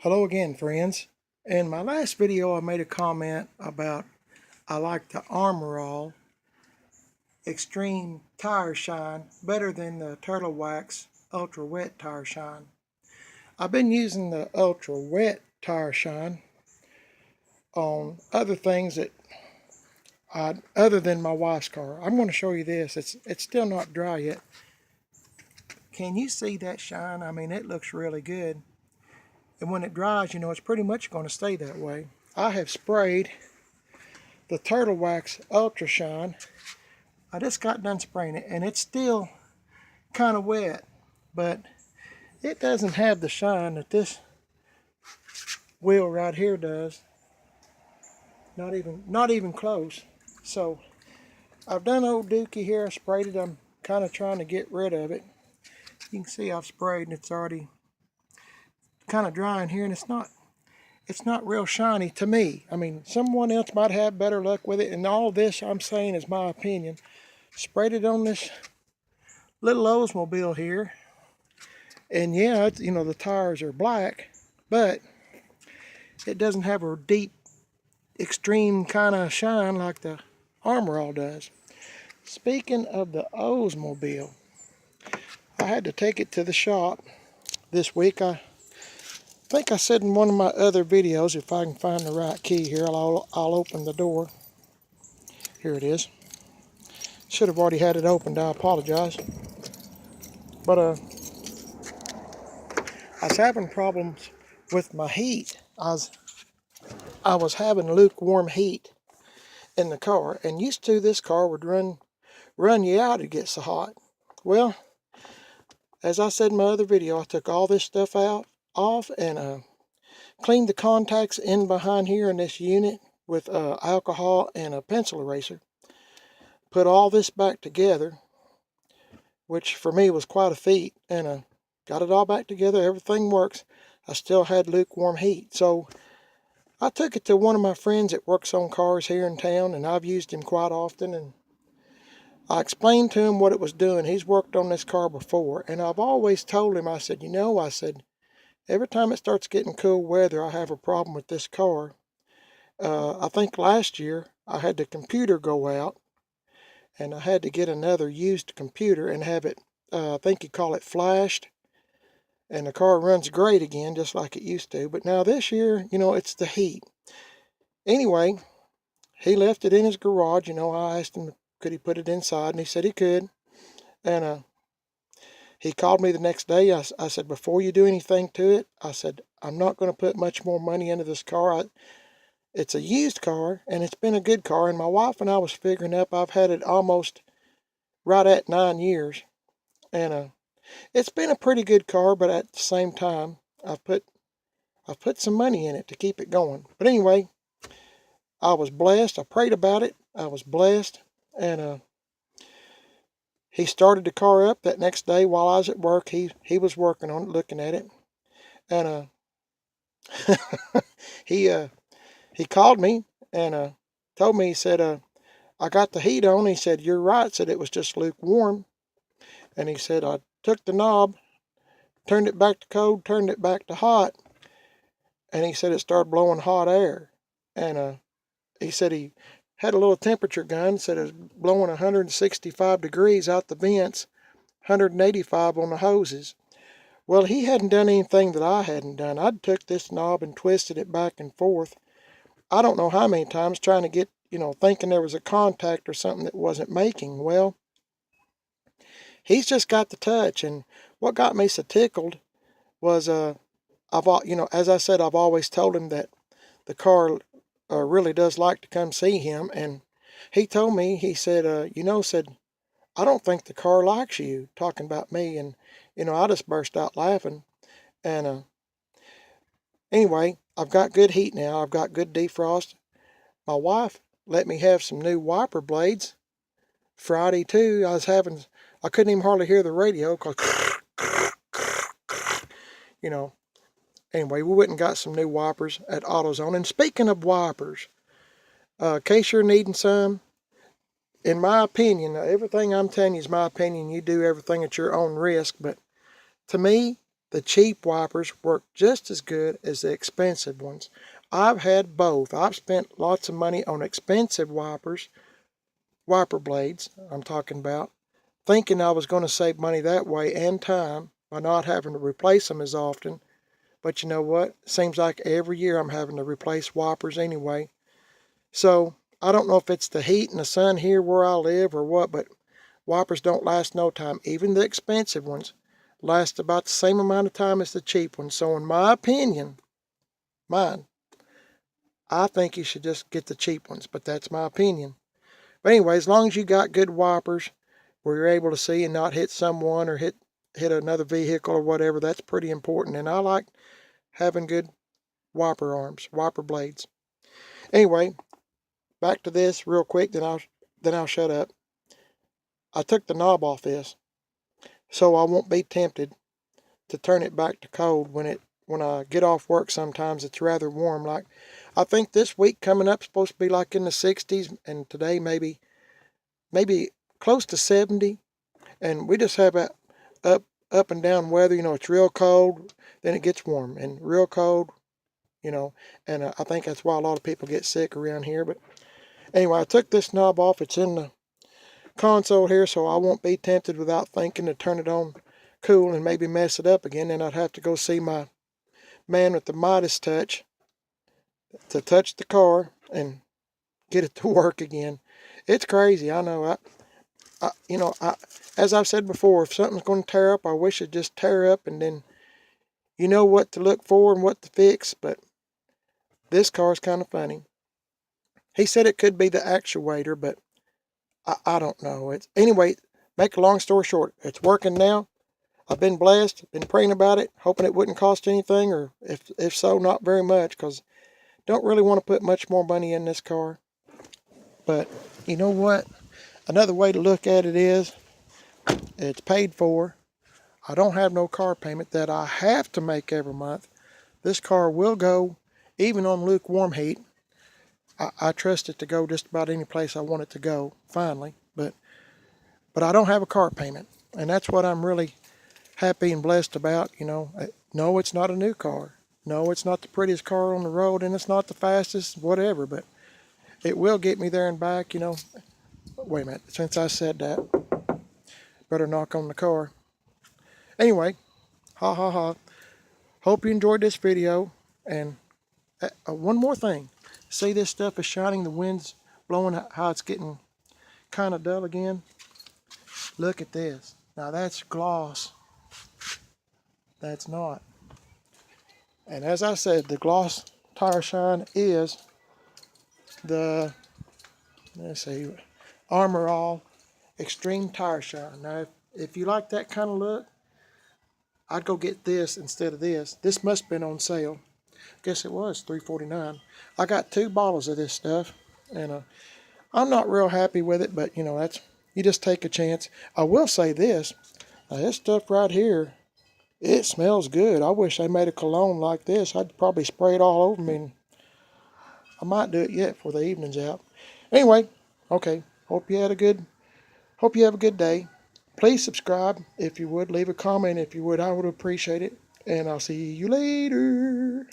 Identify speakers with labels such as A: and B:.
A: Hello again, friends. In my last video I made a comment about I like the Armour Extreme Tire Shine better than the Turtle Wax Ultra Wet Tire Shine. I've been using the Ultra Wet Tire Shine on other things that other than my wife's car. I'm going to show you this. It's still not dry yet. Can you see that shine? I mean, it looks really good. And when it dries, you know, it's pretty much going to stay that way. I have sprayed the Turtle Wax Ultra Shine. I just got done spraying it, and it's still kind of wet, but it doesn't have the shine that this wheel right here does. Not even close. So I've done old dookie here. I sprayed it. I'm kind of trying to get rid of it. You can see I've sprayed, and it's already kind of drying here, and it's not real shiny to me. I mean, someone else might have better luck with it, and all this I'm saying is my opinion. Sprayed it on this little Oldsmobile here, and yeah, you know, the tires are black, but it doesn't have a deep, extreme kind of shine like the Armour does. Speaking of the Oldsmobile, I had to take it to the shop this week. I think I said in one of my other videos, if I can find the right key here, I'll open the door. Here it is. Should have already had it opened. I apologize. But I was having problems with my heat. I was having lukewarm heat in the car, and used to this car would run you out. It gets so hot. Well, as I said in my other video, I took all this stuff off and cleaned the contacts in behind here in this unit with alcohol and a pencil eraser. Put all this back together, which for me was quite a feat, and got it all back together. Everything works. I still had lukewarm heat, so I took it to one of my friends that works on cars here in town, and I've used him quite often, and I explained to him what it was doing. He's worked on this car before, and I've always told him, I said, you know, I said, every time it starts getting cool weather, I have a problem with this car. I think last year I had the computer go out, and I had to get another used computer and have it, I think you call it flashed, and the car runs great again, just like it used to. But now this year, you know, it's the heat. Anyway, he left it in his garage. You know, I asked him, could he put it inside, and he said he could. And he called me the next day. I said, before you do anything to it, I said, I'm not going to put much more money into this car. It's a used car, and it's been a good car. And my wife and I was figuring up, I've had it almost right at 9 years. And it's been a pretty good car, but at the same time, I've put some money in it to keep it going. But anyway, I was blessed. I prayed about it. I was blessed. And he started the car up that next day while I was at work. He was working on it, looking at it. And he called me and told me, he said, I got the heat on. He said, you're right. Said it was just lukewarm. And he said, I took the knob, turned it back to cold, turned it back to hot, and he said it started blowing hot air. And he said he had a little temperature gun, said it was blowing 165 degrees out the vents, 185 on the hoses. Well, he hadn't done anything that I hadn't done. I'd took this knob and twisted it back and forth, I don't know how many times, trying to get, you know, thinking there was a contact or something that wasn't making. Well, he's just got the touch. And what got me so tickled was, you know, as I said, I've always told him that the car really does like to come see him. And he told me, he said, you know, said, I don't think the car likes you, talking about me. And, you know, I just burst out laughing. And anyway, I've got good heat now. I've got good defrost. My wife let me have some new wiper blades Friday too. I couldn't even hardly hear the radio because, you know. Anyway, we went and got some new wipers at AutoZone. And speaking of wipers, in case you're needing some, in my opinion, everything I'm telling you is my opinion. You do everything at your own risk. But to me, the cheap wipers work just as good as the expensive ones. I've had both. I've spent lots of money on expensive wipers, wiper blades I'm talking about, thinking I was going to save money that way and time by not having to replace them as often. But you know what? Seems like every year I'm having to replace wipers anyway. So I don't know if it's the heat and the sun here where I live or what, but wipers don't last no time. Even the expensive ones last about the same amount of time as the cheap ones. So in my opinion, mine, I think you should just get the cheap ones, but that's my opinion. But anyway, as long as you got good wipers where you're able to see and not hit someone or hit another vehicle or whatever, that's pretty important. And I like having good wiper arms, wiper blades. Anyway, back to this real quick, then I'll shut up. I took the knob off this so I won't be tempted to turn it back to cold when I get off work. Sometimes it's rather warm. Like I think this week coming up is supposed to be like in the 60s, and today maybe close to 70. And we just have a up and down weather. You know, it's real cold, then it gets warm, and real cold. You know, and I think that's why a lot of people get sick around here. But anyway, I took this knob off. It's in the console here, so I won't be tempted without thinking to turn it on cool and maybe mess it up again. Then I'd have to go see my man with the Midas touch to touch the car and get it to work again. It's crazy, I know. As I've said before, if something's going to tear up, I wish it'd just tear up, and then you know what to look for and what to fix. But this car's kind of funny. He said it could be the actuator, but I don't know. Anyway, make a long story short, it's working now. I've been blessed, been praying about it, hoping it wouldn't cost anything, or if so, not very much, because don't really want to put much more money in this car. But you know what? Another way to look at it is it's paid for. I don't have no car payment that I have to make every month. This car will go even on lukewarm heat. I trust it to go just about any place I want it to go, finally. But I don't have a car payment. And that's what I'm really happy and blessed about. No, it's not a new car. No, it's not the prettiest car on the road, and it's not the fastest, whatever. But it will get me there and back, Wait a minute. Since I said that, better knock on the car. Anyway, ha ha ha. Hope you enjoyed this video. And one more thing. See, this stuff is shining, the wind's blowing, how it's getting kind of dull again. Look at this. Now that's gloss. That's not. And as I said, the gloss tire shine is the, let's see, Armour All Extreme Tire Shine. Now, if you like that kind of look, I'd go get this instead of this. This must have been on sale. Guess it was $3.49. I got 2 bottles of this stuff, and I'm not real happy with it, but that's, you just take a chance. I will say this. Now, this stuff right here, it smells good. I wish they made a cologne like this. I'd probably spray it all over me, and I might do it yet before the evening's out. Anyway, okay. Hope you have a good day. Please subscribe if you would. Leave a comment if you would. I would appreciate it. And I'll see you later.